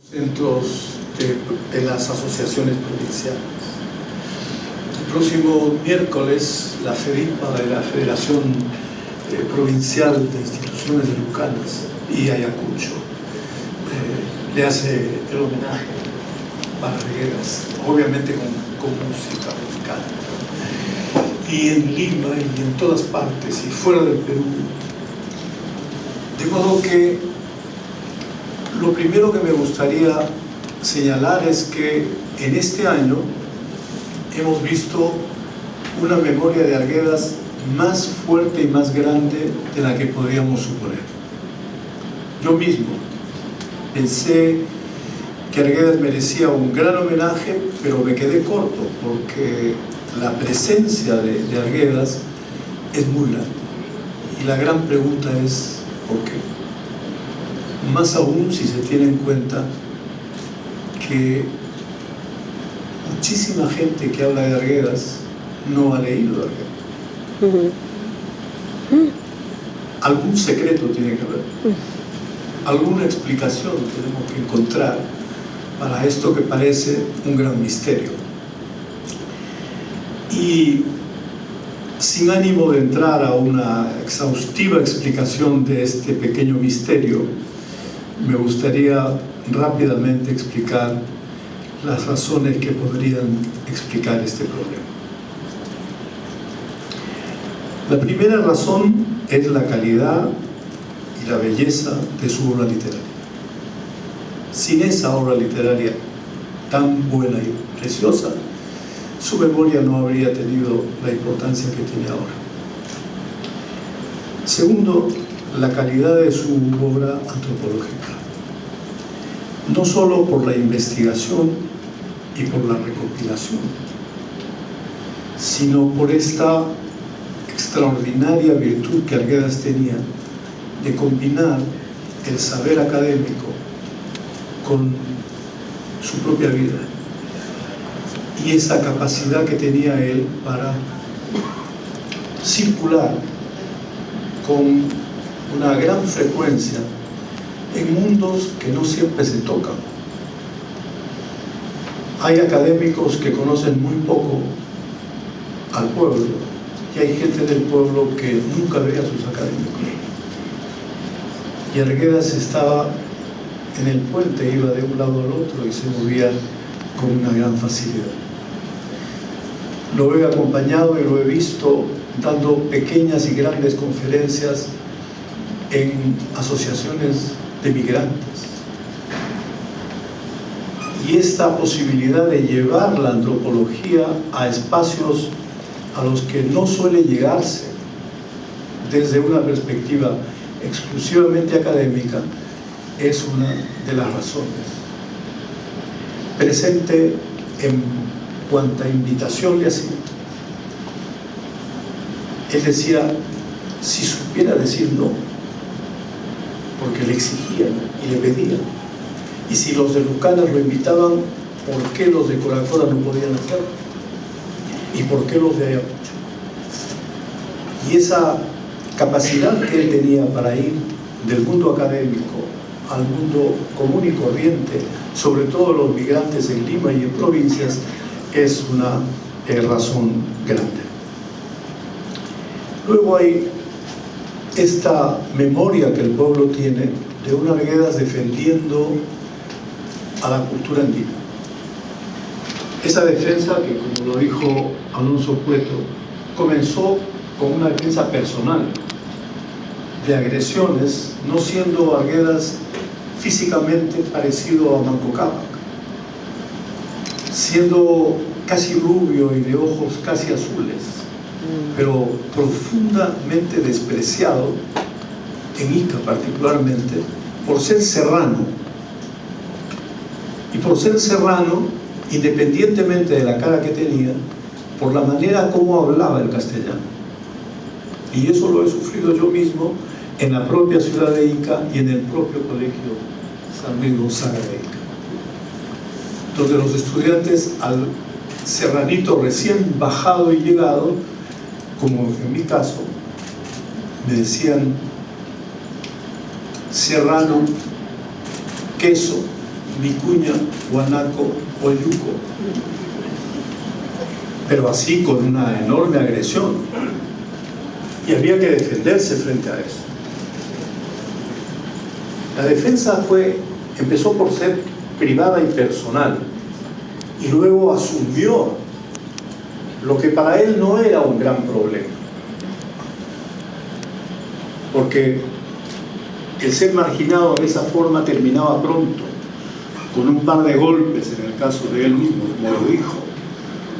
centros de las asociaciones provinciales. El próximo miércoles, la FEDIPA, de la Federación Provincial de Instituciones Educanas, y Ayacucho, le hace el homenaje para Arguedas, obviamente con música mexicana. Y en Lima y en todas partes y fuera del Perú. De modo que lo primero que me gustaría señalar es que en este año hemos visto una memoria de Arguedas más fuerte y más grande de la que podríamos suponer. Yo mismo pensé que Arguedas merecía un gran homenaje, pero me quedé corto porque la presencia de Arguedas es muy grande. Y la gran pregunta es, ¿por qué? Más aún si se tiene en cuenta que muchísima gente que habla de Arguedas no ha leído de Arguedas. Algún secreto tiene que haber, alguna explicación tenemos que encontrar para esto que parece un gran misterio. Y sin ánimo de entrar a una exhaustiva explicación de este pequeño misterio, me gustaría rápidamente explicar las razones que podrían explicar este problema. La primera razón es la calidad y la belleza de su obra literaria. Sin esa obra literaria tan buena y preciosa, su memoria no habría tenido la importancia que tiene ahora. Segundo, la calidad de su obra antropológica. No solo por la investigación y por la recopilación, sino por esta extraordinaria virtud que Arguedas tenía de combinar el saber académico con su propia vida y esa capacidad que tenía él para circular con una gran frecuencia en mundos que no siempre se tocan. Hay académicos que conocen muy poco al pueblo y hay gente del pueblo que nunca ve a sus académicos. Y Arguedas estaba en el puente, iba de un lado al otro y se movía con una gran facilidad. Lo he acompañado y lo he visto dando pequeñas y grandes conferencias en asociaciones de migrantes. Y esta posibilidad de llevar la antropología a espacios a los que no suele llegarse desde una perspectiva exclusivamente académica es una de las razones. Presente en cuanta invitación le hacía. Él decía, si supiera decir no, porque le exigían y le pedían. Y si los de Lucanas lo invitaban, ¿por qué los de Coracora no podían hacerlo? ¿Y por qué los de Ayacucho? Y esa capacidad que él tenía para ir del mundo académico al mundo común y corriente, sobre todo los migrantes en Lima y en provincias, es una razón grande. Luego hay esta memoria que el pueblo tiene de una Arguedas defendiendo a la cultura andina. Esa defensa que, como lo dijo Alonso Cueto, comenzó con una defensa personal de agresiones, no siendo Arguedas físicamente parecido a Manco Cápac, siendo casi rubio y de ojos casi azules, pero profundamente despreciado, en Ica particularmente, por ser serrano. Y por ser serrano, independientemente de la cara que tenía, por la manera como hablaba el castellano. Y eso lo he sufrido yo mismo en la propia ciudad de Ica y en el propio colegio San Luis Gonzaga de Ica, donde los estudiantes al serranito recién bajado y llegado, como en mi caso, me decían serrano, queso, Vicuña, Guanaco, Oyuco, pero así con una enorme agresión, y había que defenderse frente a eso. La defensa empezó por ser privada y personal, y luego asumió lo que para él no era un gran problema, porque el ser marginado de esa forma terminaba pronto, con un par de golpes en el caso de él mismo, como lo dijo,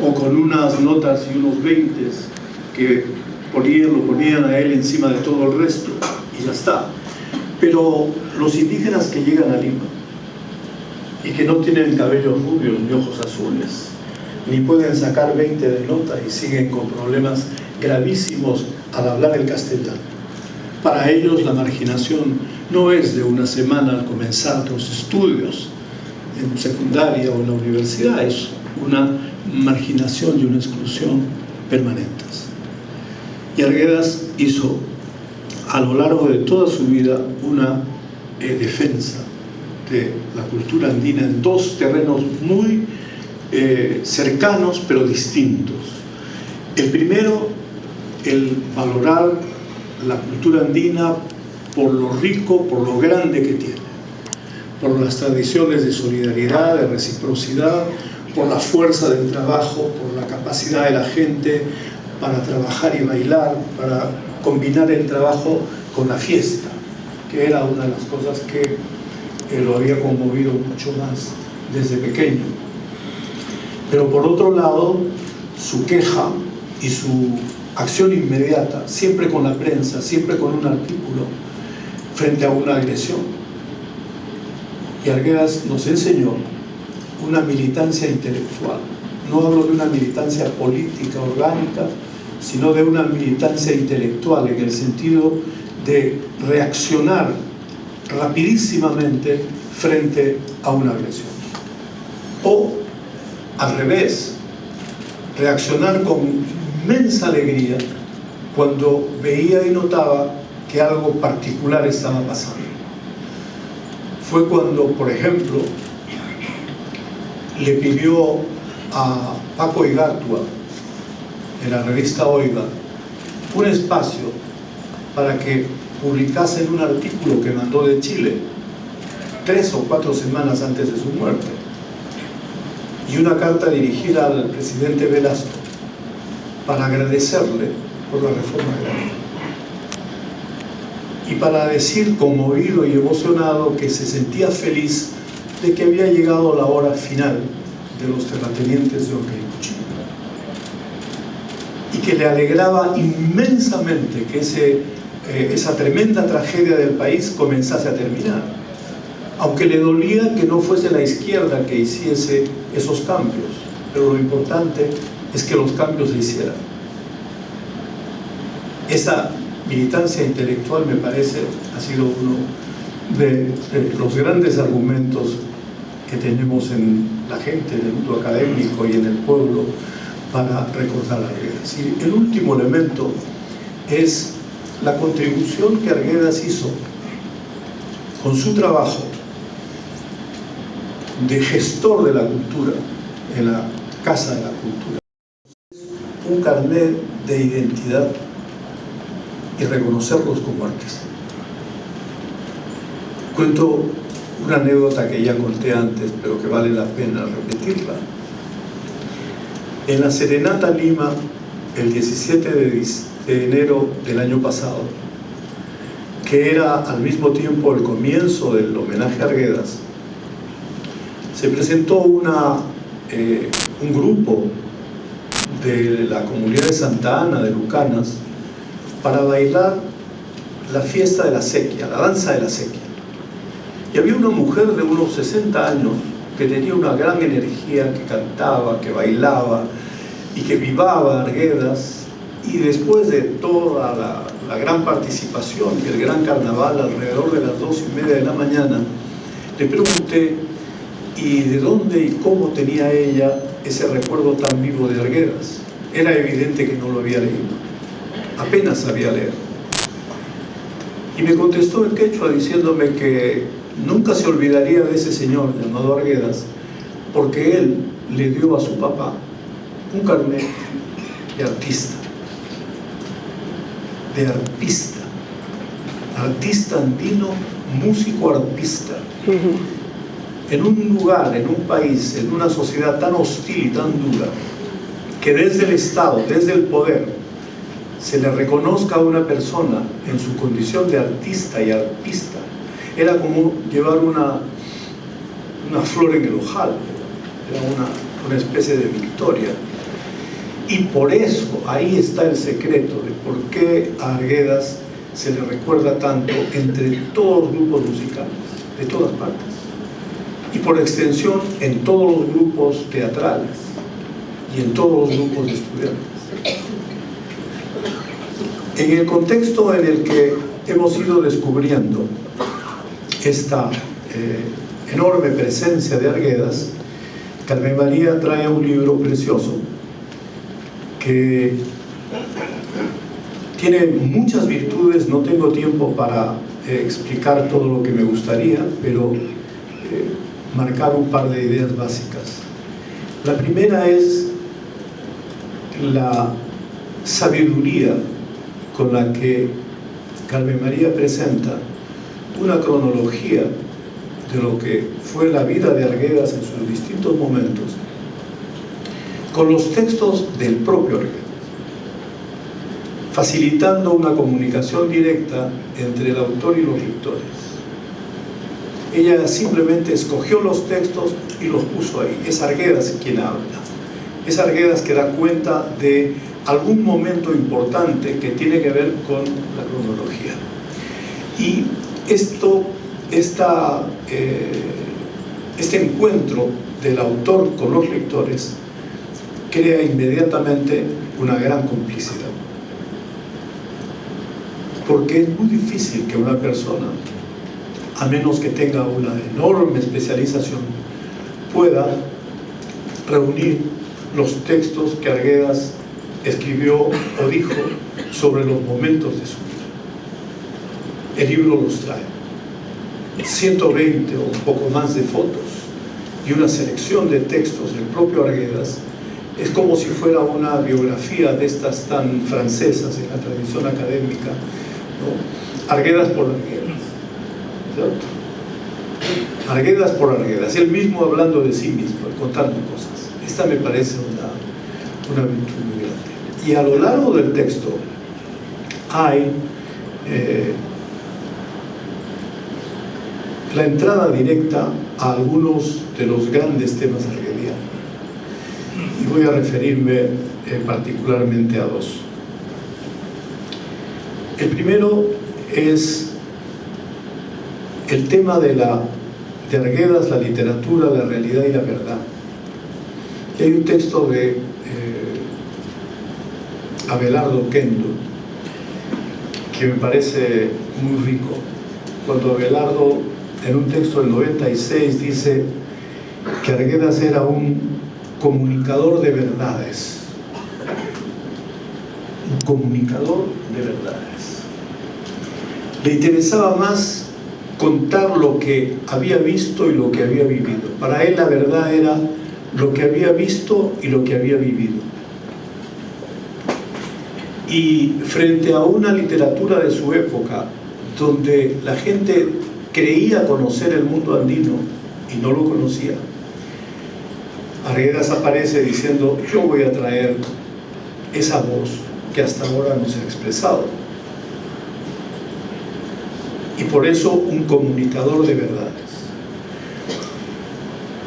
o con unas notas y unos 20 que lo ponían a él encima de todo el resto, y ya está. Pero los indígenas que llegan a Lima y que no tienen cabellos rubios ni ojos azules, ni pueden sacar 20 de nota y siguen con problemas gravísimos al hablar el castellano. Para ellos la marginación no es de una semana al comenzar los estudios en secundaria o en la universidad, es una marginación y una exclusión permanentes. Y Arguedas hizo a lo largo de toda su vida una defensa de la cultura andina en dos terrenos muy cercanos pero distintos. El primero, el valorar la cultura andina por lo rico, por lo grande que tiene, por las tradiciones de solidaridad, de reciprocidad, por la fuerza del trabajo, por la capacidad de la gente para trabajar y bailar, para combinar el trabajo con la fiesta, que era una de las cosas que lo había conmovido mucho más desde pequeño. Pero por otro lado, su queja y su acción inmediata, siempre con la prensa, siempre con un artículo, frente a una agresión. Y Arguedas nos enseñó una militancia intelectual. No hablo de una militancia política, orgánica, sino de una militancia intelectual, en el sentido de reaccionar rapidísimamente frente a una agresión. O, al revés, reaccionar con inmensa alegría cuando veía y notaba que algo particular estaba pasando. Fue cuando, por ejemplo, le pidió a Paco Igartua, en la revista Oiga, un espacio para que publicasen un artículo que mandó de Chile 3 o 4 semanas antes de su muerte, y una carta dirigida al presidente Velasco para agradecerle por la reforma agraria y para decir, conmovido y emocionado, que se sentía feliz de que había llegado la hora final de los terratenientes de Ocaypuchí, y que le alegraba inmensamente que esa tremenda tragedia del país comenzase a terminar, aunque le dolía que no fuese la izquierda que hiciese esos cambios, pero lo importante es que los cambios se hicieran. Esa militancia intelectual, me parece, ha sido uno de los grandes argumentos que tenemos en la gente, en el mundo académico y en el pueblo, para recordar a Arguedas. Y el último elemento es la contribución que Arguedas hizo con su trabajo de gestor de la cultura en la Casa de la Cultura. Un carnet de identidad y reconocerlos como artistas. Cuento una anécdota que ya conté antes, pero que vale la pena repetirla. En la Serenata Lima, el 17 de enero del año pasado, que era al mismo tiempo el comienzo del homenaje a Arguedas, se presentó un grupo de la comunidad de Santa Ana, de Lucanas, para bailar la fiesta de la sequía, la danza de la sequía. Y había una mujer de unos 60 años que tenía una gran energía, que cantaba, que bailaba y que vivaba Arguedas, y después de toda la gran participación y el gran carnaval, alrededor de las 2:30 de la mañana, le pregunté y de dónde y cómo tenía ella ese recuerdo tan vivo de Arguedas. Era evidente que no lo había leído, apenas sabía leer. Y me contestó en quechua diciéndome que nunca se olvidaría de ese señor llamado Arguedas, porque él le dio a su papá un carnet de artista, artista andino, músico arpista. En un lugar, en un país, en una sociedad tan hostil y tan dura, que desde el Estado, desde el poder, se le reconozca a una persona en su condición de artista y arpista, era como llevar una flor en el ojal, era una especie de victoria. Y por eso, ahí está el secreto de por qué a Arguedas se le recuerda tanto entre todos los grupos musicales, de todas partes. Y por extensión, en todos los grupos teatrales y en todos los grupos de estudiantes. En el contexto en el que hemos ido descubriendo esta enorme presencia de Arguedas, Carmen María trae un libro precioso que tiene muchas virtudes. No tengo tiempo para explicar todo lo que me gustaría, pero marcar un par de ideas básicas. La primera es la sabiduría con la que Carmen María presenta una cronología de lo que fue la vida de Arguedas en sus distintos momentos, con los textos del propio Arguedas, facilitando una comunicación directa entre el autor y los lectores. Ella simplemente escogió los textos y los puso ahí. Es Arguedas quien habla. Es Arguedas que da cuenta de algún momento importante que tiene que ver con la cronología. Y este encuentro del autor con los lectores crea inmediatamente una gran complicidad. Porque es muy difícil que una persona, a menos que tenga una enorme especialización, pueda reunir los textos que Arguedas escribió o dijo sobre los momentos de su vida. El libro los trae. 120 o un poco más de fotos y una selección de textos del propio Arguedas. Es como si fuera una biografía de estas tan francesas en la tradición académica, ¿no? Arguedas por Arguedas, ¿cierto? Arguedas por Arguedas, él mismo hablando de sí mismo, contando cosas. Esta me parece una virtud muy grande. Y a lo largo del texto hay la entrada directa a algunos de los grandes temas arguedianos. Y voy a referirme particularmente a dos. El primero es el tema de Arguedas, la literatura, la realidad y la verdad. Y hay un texto de Abelardo Oquendo que me parece muy rico, cuando Abelardo en un texto del 96 dice que Arguedas era un comunicador de verdades. Un comunicador de verdades. Le interesaba más contar lo que había visto y lo que había vivido. Para él la verdad era lo que había visto y lo que había vivido. Y frente a una literatura de su época donde la gente creía conocer el mundo andino y no lo conocía, Arguedas aparece diciendo: yo voy a traer esa voz que hasta ahora no se ha expresado. Y por eso un comunicador de verdades.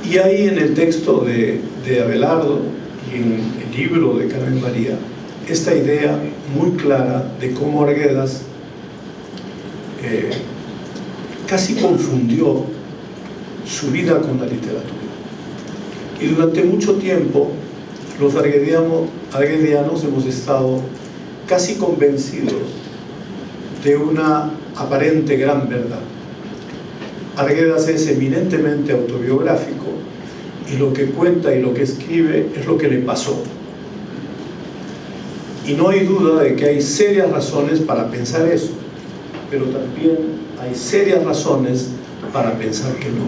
Y ahí en el texto de Abelardo y en el libro de Carmen María, esta idea muy clara de cómo Arguedas casi confundió su vida con la literatura. Y durante mucho tiempo los arguedianos hemos estado casi convencidos de una aparente gran verdad. Arguedas es eminentemente autobiográfico y lo que cuenta y lo que escribe es lo que le pasó. Y no hay duda de que hay serias razones para pensar eso, pero también hay serias razones para pensar que no.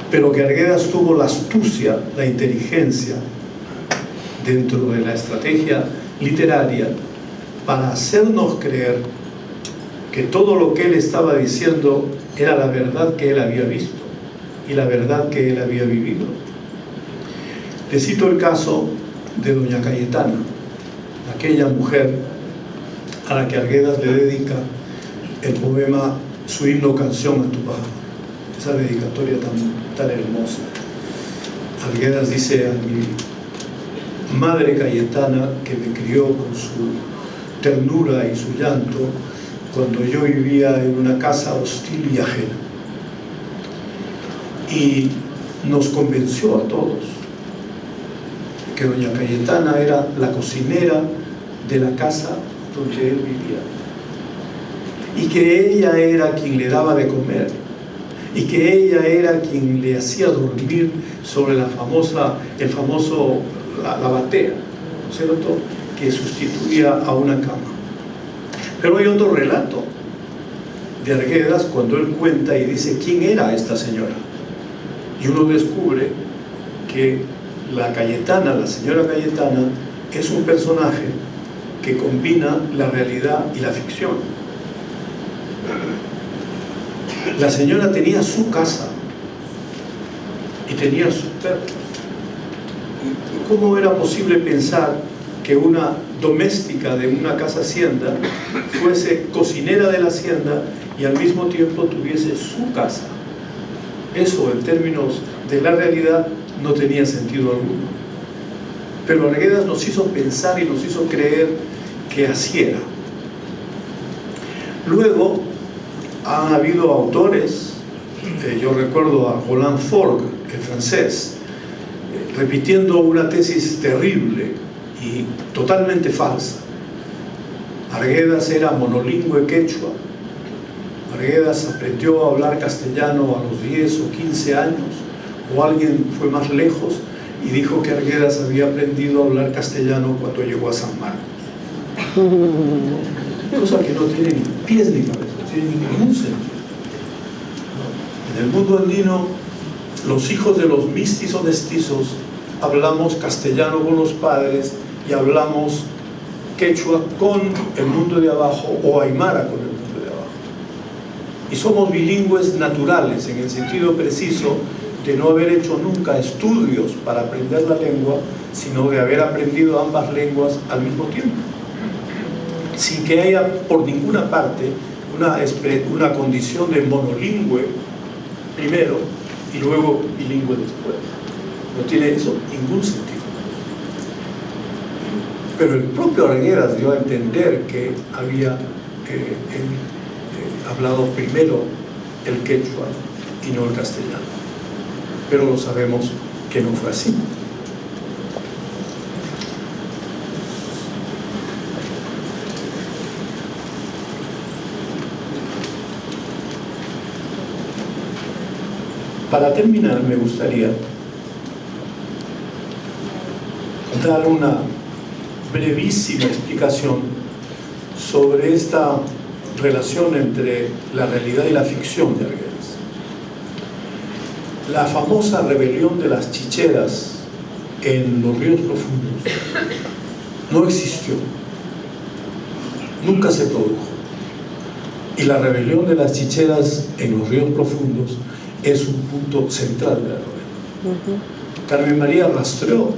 Pero que Arguedas tuvo la astucia, la inteligencia dentro de la estrategia literaria para hacernos creer que todo lo que él estaba diciendo era la verdad que él había visto y la verdad que él había vivido. Le cito el caso de doña Cayetana, aquella mujer a la que Arguedas le dedica el poema Su himno canción a tu papá, esa dedicatoria tan hermosa. Arguedas dice: a mi madre Cayetana, que me crió con su ternura y su llanto cuando yo vivía en una casa hostil y ajena, y nos convenció a todos que doña Cayetana era la cocinera de la casa donde él vivía, y que ella era quien le daba de comer, y que ella era quien le hacía dormir sobre la batea, ¿no es cierto?, que sustituía a una cama. Pero hay otro relato de Arguedas cuando él cuenta y dice quién era esta señora, y uno descubre que la Cayetana, la señora Cayetana, es un personaje que combina la realidad y la ficción. La señora tenía su casa y tenía sus perros. ¿Cómo era posible pensar que una doméstica de una casa hacienda fuese cocinera de la hacienda y al mismo tiempo tuviese su casa? Eso, en términos de la realidad, no tenía sentido alguno. Pero Arguedas nos hizo pensar y nos hizo creer que así era. Luego han habido autores, yo recuerdo a Roland Forgue, el francés, repitiendo una tesis terrible y totalmente falsa. Arguedas era monolingüe quechua. Arguedas aprendió a hablar castellano a los 10 o 15 años, o alguien fue más lejos y dijo que Arguedas había aprendido a hablar castellano cuando llegó a San Marcos. Cosa que no tiene ni pies ni cabeza, no tiene ningún sentido. En el mundo andino, los hijos de los mistis o mestizos hablamos castellano con los padres y hablamos quechua con el mundo de abajo o aymara con el mundo de abajo. Y somos bilingües naturales en el sentido preciso de no haber hecho nunca estudios para aprender la lengua, sino de haber aprendido ambas lenguas al mismo tiempo, sin que haya por ninguna parte una condición de monolingüe primero y luego bilingüe después. No tiene eso ningún sentido. Pero el propio Arguedas dio a entender que había hablado primero el quechua y no el castellano. Pero lo sabemos que no fue así. Para terminar, me gustaría dar una brevísima explicación sobre esta relación entre la realidad y la ficción de Arguedas. La famosa rebelión de las chicheras en los ríos profundos no existió, nunca se produjo. Y la rebelión de las chicheras en los ríos profundos es un punto central de la novela. Carmen María rastreó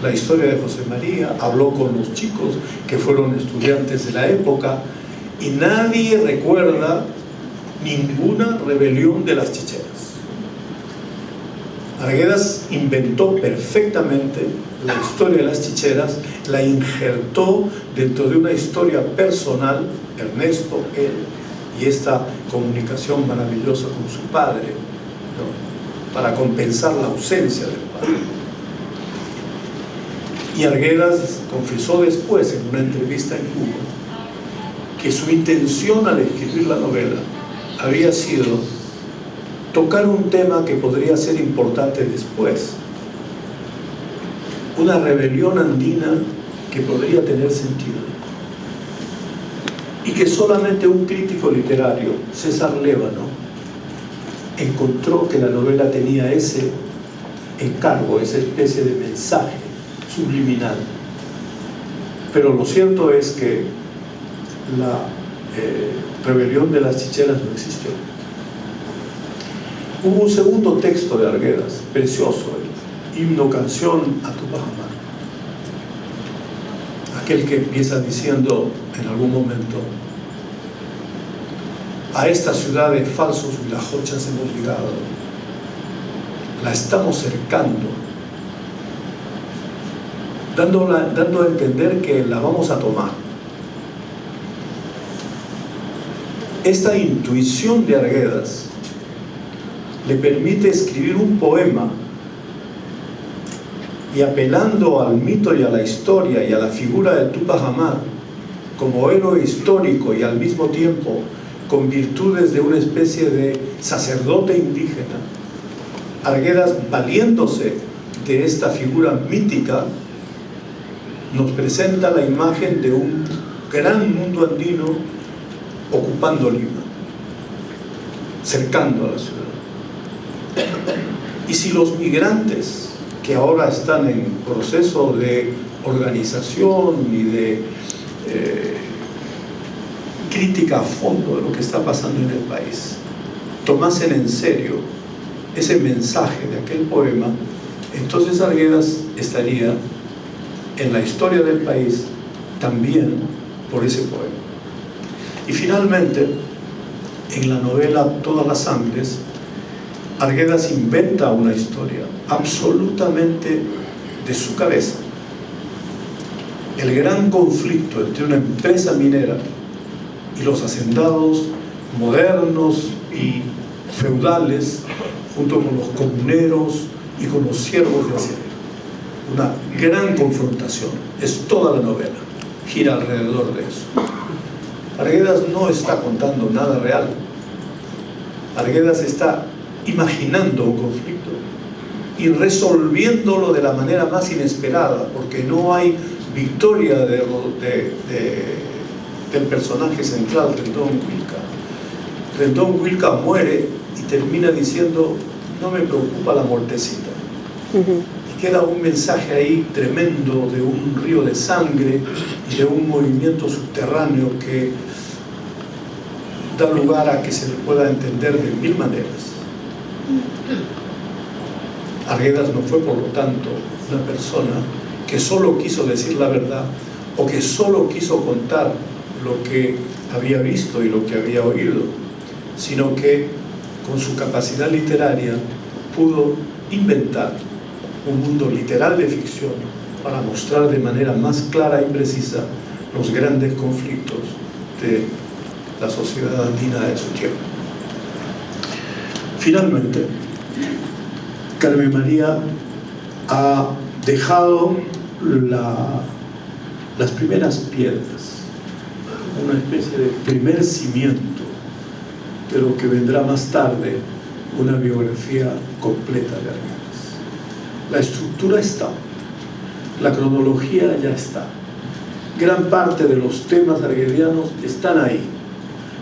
la historia de José María, habló con los chicos que fueron estudiantes de la época y nadie recuerda ninguna rebelión de las chicheras. Arguedas inventó perfectamente la historia de las chicheras, la injertó dentro de una historia personal, Ernesto, él, y esta comunicación maravillosa con su padre, ¿no?, para compensar la ausencia del padre. Y Arguedas confesó después en una entrevista en Cuba que su intención al escribir la novela había sido tocar un tema que podría ser importante después, una rebelión andina que podría tener sentido. y que solamente un crítico literario, César Lévano, encontró que la novela tenía ese encargo, esa especie de mensaje subliminal. Pero lo cierto es que la rebelión de las chicheras no existió. Hubo un segundo texto de Arguedas, precioso, el himno canción a Tupac Amaru, aquel que empieza diciendo en algún momento: a esta ciudad de falsos huilajochas hemos llegado, la estamos cercando, dando a entender que la vamos a tomar. Esta intuición de Arguedas le permite escribir un poema y, apelando al mito y a la historia y a la figura de Tupac Amaru como héroe histórico y al mismo tiempo con virtudes de una especie de sacerdote indígena, Arguedas, valiéndose de esta figura mítica, nos presenta la imagen de un gran mundo andino ocupando Lima, cercando a la ciudad. Y si los migrantes, que ahora están en proceso de organización y de crítica a fondo de lo que está pasando en el país, tomasen en serio ese mensaje de aquel poema, entonces Arguedas estaría en la historia del país también por ese poema. Y finalmente, en la novela Todas las Sangres, Arguedas inventa una historia absolutamente de su cabeza. El gran conflicto entre una empresa minera y los hacendados modernos y feudales, junto con los comuneros y con los siervos de acero. Una gran confrontación, es toda la novela, gira alrededor de eso. Arguedas no está contando nada real. Arguedas está imaginando un conflicto y resolviéndolo de la manera más inesperada, porque no hay victoria del personaje central, Rendón Huilca. Rendón Huilca muere y termina diciendo: no me preocupa la muertecita. Y queda un mensaje ahí tremendo de un río de sangre y de un movimiento subterráneo que da lugar a que se le pueda entender de mil maneras. Arguedas no fue, por lo tanto, una persona que solo quiso decir la verdad o que solo quiso contar lo que había visto y lo que había oído, sino que con su capacidad literaria pudo inventar un mundo literal de ficción para mostrar de manera más clara y precisa los grandes conflictos de la sociedad andina de su tiempo. Finalmente, Carmen María ha dejado las primeras piedras, una especie de primer cimiento de lo que vendrá más tarde, una biografía completa de Arguedas. La estructura está, la cronología ya está, gran parte de los temas arguedianos están ahí,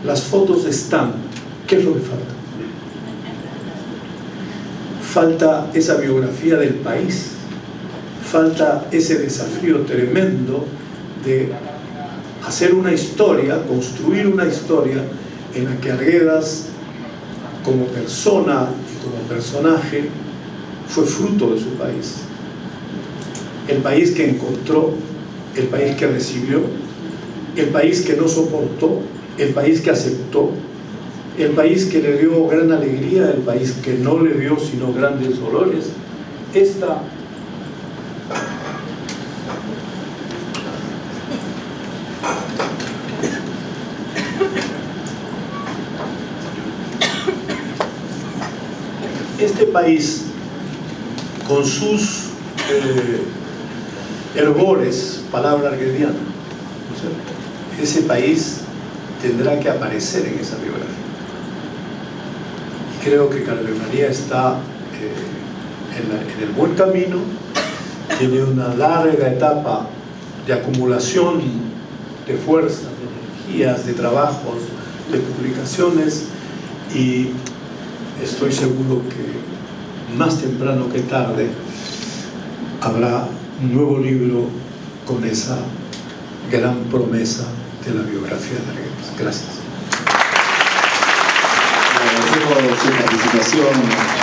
las fotos están. ¿Qué es lo que falta? Falta esa biografía del país, falta ese desafío tremendo de hacer una historia, construir una historia en la que Arguedas, como persona y como personaje, fue fruto de su país. El país que encontró, el país que recibió, el país que no soportó, el país que aceptó, el país que le dio gran alegría, el país que no le dio sino grandes dolores. Este país, con sus hervores, palabra arguediana, ¿no es cierto? Ese país tendrá que aparecer en esa biografía. Y creo que Carmen María está en el buen camino, tiene una larga etapa de acumulación de fuerza, de antologías de trabajos, de publicaciones, y estoy seguro que más temprano que tarde habrá un nuevo libro con esa gran promesa de la biografía de Arguedas. Gracias. Agradecemos su participación,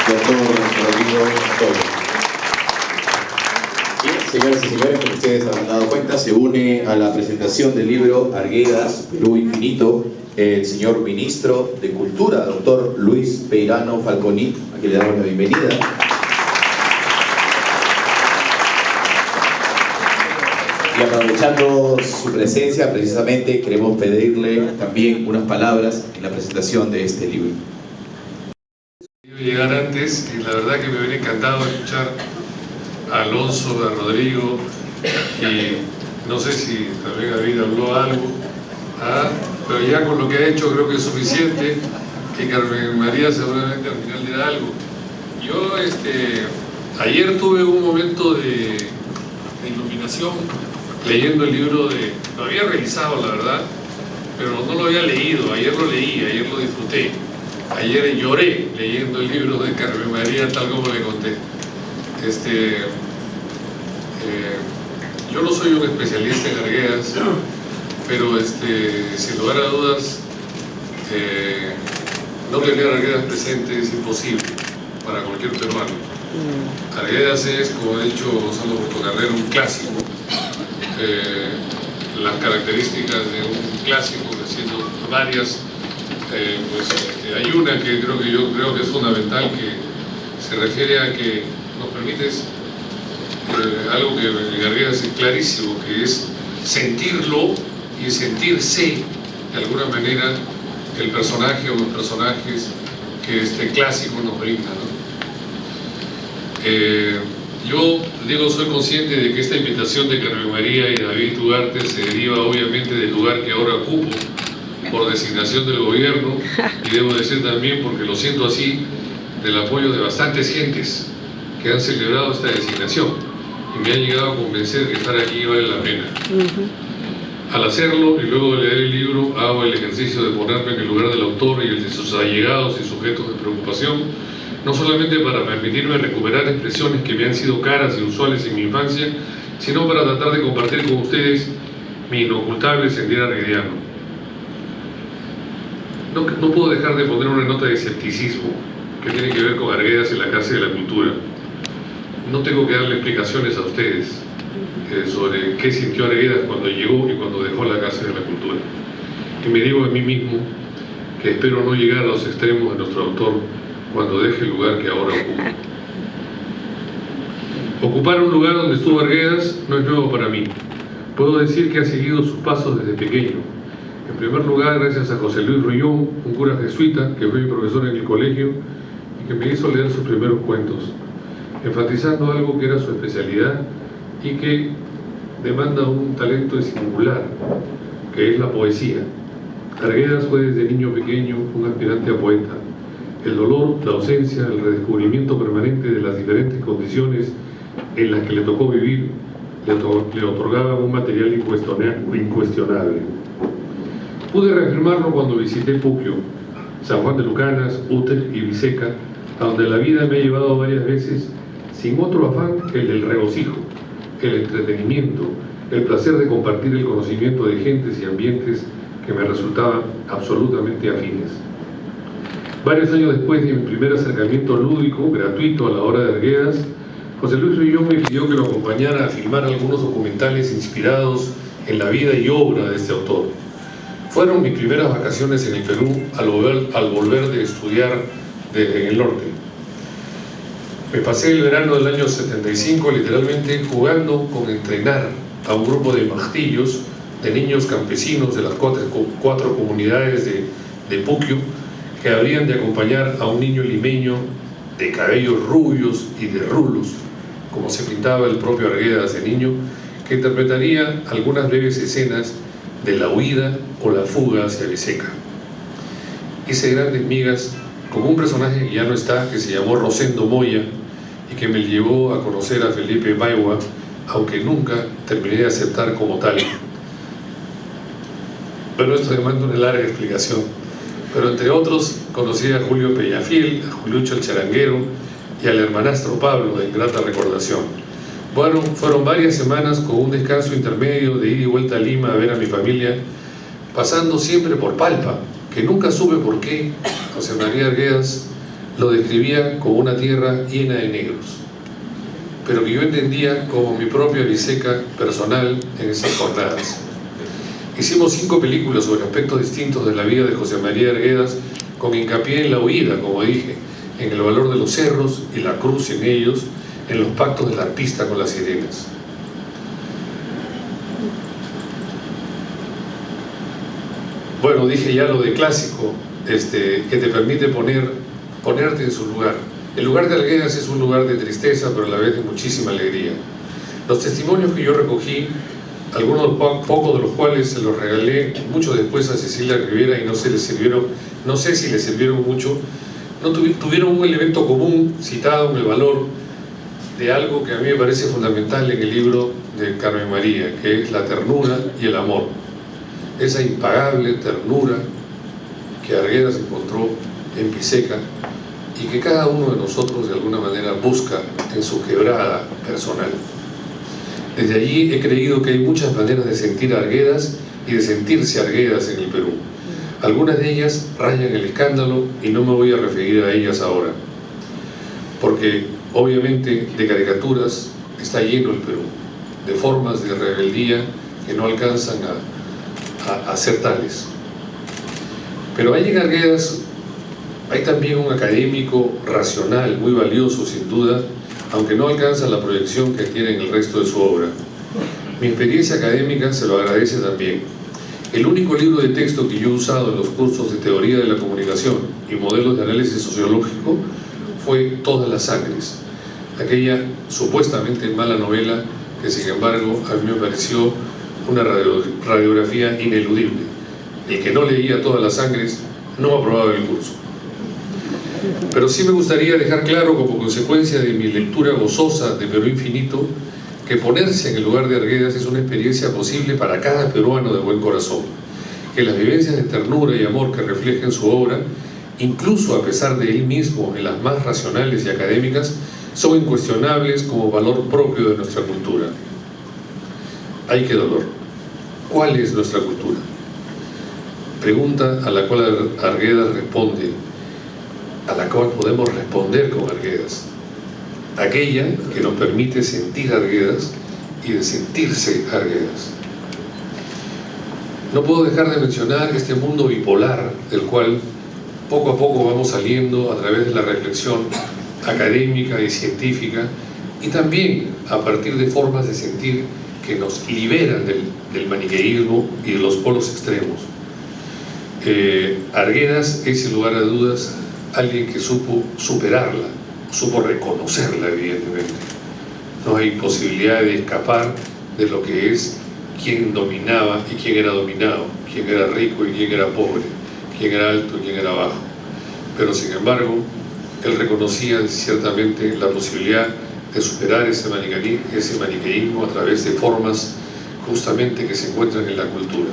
doctor Rodrigo Torres. Bien, señoras y señores, como ustedes habrán dado cuenta, se une a la presentación del libro Arguedas, Perú Infinito, el señor ministro de Cultura, doctor Luis Peirano Falconi, a quien le damos la bienvenida. Y aprovechando su presencia, precisamente queremos pedirle también unas palabras en la presentación de este libro. Iba a llegar antes y la verdad que me hubiera encantado escuchar a Alonso, a Rodrigo, y no sé si también David habló algo, pero ya con lo que ha hecho creo que es suficiente, que Carmen María seguramente al final dirá algo. Yo ayer tuve un momento de iluminación leyendo el libro lo había revisado la verdad, pero no lo había leído. Ayer lo leí, ayer lo disfruté, ayer lloré leyendo el libro de Carmen María tal como le conté. Yo no soy un especialista en Arguedas, pero sin lugar a dudas no tener a Arguedas presente es imposible para cualquier peruano. Arguedas es, como ha dicho Gonzalo Portocarrero, un clásico. Las características de un clásico, siendo varias, hay una que yo creo que es fundamental, que se refiere a que nos permite algo que en Arguedas es clarísimo, que es sentirlo y sentirse de alguna manera el personaje o los personajes que este clásico nos brinda, ¿no? Yo digo, soy consciente de que esta invitación de Carmen María y David Ugarte se deriva obviamente del lugar que ahora ocupo por designación del gobierno, y debo decir también, porque lo siento así, del apoyo de bastantes gentes que han celebrado esta designación y me han llegado a convencer que estar aquí vale la pena. Al hacerlo y luego de leer el libro, hago el ejercicio de ponerme en el lugar del autor y el de sus allegados y sujetos de preocupación, no solamente para permitirme recuperar expresiones que me han sido caras y usuales en mi infancia, sino para tratar de compartir con ustedes mi inocultable sentir arguediano. No puedo dejar de poner una nota de escepticismo que tiene que ver con Arguedas en la Casa de la Cultura. No tengo que darle explicaciones a ustedes sobre qué sintió Arguedas cuando llegó y cuando dejó la Casa de la Cultura. Y me digo a mí mismo que espero no llegar a los extremos de nuestro autor cuando deje el lugar que ahora ocupa. Ocupar un lugar donde estuvo Arguedas no es nuevo para mí. Puedo decir que ha seguido sus pasos desde pequeño. En primer lugar, gracias a José Luis Rullón, un cura jesuita que fue mi profesor en el colegio y que me hizo leer sus primeros cuentos, enfatizando algo que era su especialidad y que demanda un talento singular, que es la poesía. Arguedas fue desde niño pequeño un aspirante a poeta. El dolor, la ausencia, el redescubrimiento permanente de las diferentes condiciones en las que le tocó vivir le otorgaban un material incuestionable. Pude reafirmarlo cuando visité Puquio, San Juan de Lucanas, Úter y Viseca, a donde la vida me ha llevado varias veces sin otro afán que el del regocijo, el entretenimiento, el placer de compartir el conocimiento de gentes y ambientes que me resultaban absolutamente afines. Varios años después de mi primer acercamiento lúdico, gratuito a la obra de Arguedas, José Luis Rullón me pidió que lo acompañara a filmar algunos documentales inspirados en la vida y obra de este autor. Fueron mis primeras vacaciones en el Perú al volver de estudiar en el norte. Me pasé el verano del año 75 literalmente jugando con entrenar a un grupo de martillos, de niños campesinos de las cuatro comunidades de Puquio, que habrían de acompañar a un niño limeño de cabellos rubios y de rulos, como se pintaba el propio Arguedas de niño, que interpretaría algunas breves escenas de la huida o la fuga hacia Viseca. Hice grandes migas con un personaje que ya no está, que se llamó Rosendo Moya, y que me llevó a conocer a Felipe Maiwa, aunque nunca terminé de aceptar como tal. Bueno, esto demanda una larga explicación, pero entre otros conocí a Julio Peñafiel, a Juliucho el Charanguero y al hermanastro Pablo de grata recordación. Bueno, fueron varias semanas con un descanso intermedio de ida y vuelta a Lima a ver a mi familia, pasando siempre por Palpa, que nunca supe por qué José María Arguedas lo describía como una tierra llena de negros, pero que yo entendía como mi propia biseca personal en esas jornadas. Hicimos 5 películas sobre aspectos distintos de la vida de José María Arguedas, con hincapié en la huida, como dije, en el valor de los cerros y la cruz en ellos, en los pactos del arpista con las sirenas. Bueno, dije ya lo de clásico, que te permite ponerte en su lugar. El lugar de Arguedas es un lugar de tristeza, pero a la vez de muchísima alegría. Los testimonios que yo recogí, algunos pocos de los cuales se los regalé mucho después a Cecilia Rivera y no sé si les sirvieron mucho, tuvieron un elemento común citado en el valor de algo que a mí me parece fundamental en el libro de Carmen María, que es la ternura y el amor. Esa impagable ternura que Arguedas encontró en Biseca y que cada uno de nosotros de alguna manera busca en su quebrada personal. Desde allí he creído que hay muchas maneras de sentir a Arguedas y de sentirse Arguedas en el Perú. Algunas de ellas rayan el escándalo y no me voy a referir a ellas ahora, porque obviamente de caricaturas está lleno el Perú, de formas de rebeldía que no alcanzan a ser tales. Pero ahí en Arguedas hay también un académico racional muy valioso, sin duda, aunque no alcanza la proyección que tiene en el resto de su obra. Mi experiencia académica se lo agradece también. El único libro de texto que yo he usado en los cursos de teoría de la comunicación y modelos de análisis sociológico fue Todas las sangres, aquella supuestamente mala novela que sin embargo a mí me pareció una radiografía ineludible. El que no leía Todas las sangres no aprobaba el curso. Pero sí me gustaría dejar claro, como consecuencia de mi lectura gozosa de Perú Infinito, que ponerse en el lugar de Arguedas es una experiencia posible para cada peruano de buen corazón, que las vivencias de ternura y amor que refleja en su obra, incluso a pesar de él mismo en las más racionales y académicas, son incuestionables como valor propio de nuestra cultura. ¡Ay, qué dolor! ¿Cuál es nuestra cultura? Pregunta a la cual Arguedas responde, a la cual podemos responder con Arguedas. Aquella que nos permite sentir Arguedas y de sentirse Arguedas. No puedo dejar de mencionar este mundo bipolar del cual poco a poco vamos saliendo a través de la reflexión académica y científica y también a partir de formas de sentir que nos liberan del maniqueísmo y de los polos extremos. Arguedas es, sin lugar a dudas, alguien que supo superarla, supo reconocerla, evidentemente. No hay posibilidad de escapar de lo que es quién dominaba y quién era dominado, quién era rico y quién era pobre, quién era alto y quién era bajo. Pero sin embargo, él reconocía ciertamente la posibilidad de superar ese maniqueísmo a través de formas justamente que se encuentran en la cultura.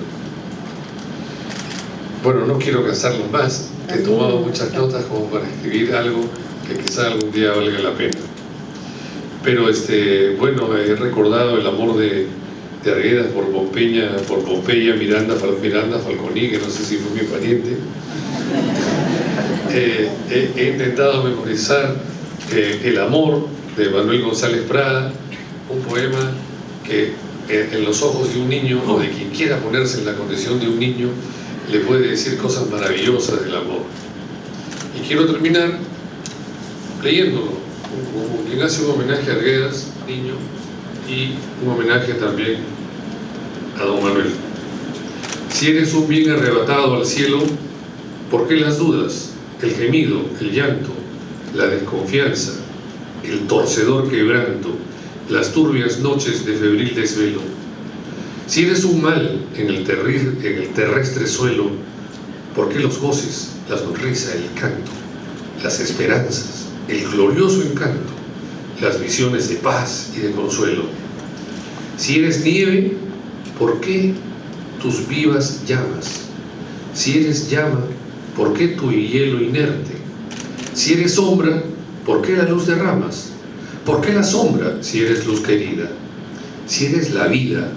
Bueno, no quiero cansarlos más, he tomado muchas notas como para escribir algo que quizá algún día valga la pena. Pero bueno, he recordado el amor de Arguedas por Pompeya Miranda Falconi, que no sé si fue mi pariente. He intentado memorizar El amor de Manuel González Prada, un poema que en los ojos de un niño o de quien quiera ponerse en la condición de un niño le puede decir cosas maravillosas del amor. Y quiero terminar leyéndolo, como quien hace un homenaje a Arguedas, niño, y un homenaje también a don Manuel. Si eres un bien arrebatado al cielo, ¿por qué las dudas, el gemido, el llanto, la desconfianza, el torcedor quebranto, las turbias noches de febril desvelo? Si eres un mal en el terrestre suelo, ¿por qué los goces, la sonrisa, el canto, las esperanzas, el glorioso encanto, las visiones de paz y de consuelo? Si eres nieve, ¿por qué tus vivas llamas? Si eres llama, ¿por qué tu hielo inerte? Si eres sombra, ¿por qué la luz derramas? ¿Por qué la sombra si eres luz querida? Si eres la vida,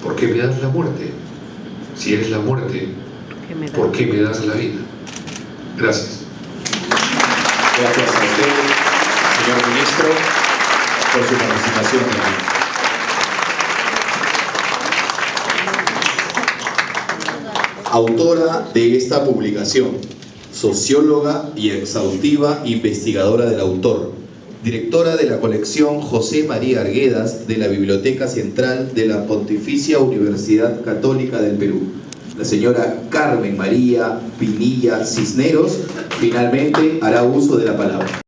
¿por qué me das la muerte? Si eres la muerte, ¿por qué me das la vida? Gracias. Gracias a usted, señor ministro, por su participación. Autora de esta publicación, socióloga y exhaustiva investigadora del autor, directora de la colección José María Arguedas de la Biblioteca Central de la Pontificia Universidad Católica del Perú, la señora Carmen María Pinilla Cisneros, finalmente hará uso de la palabra.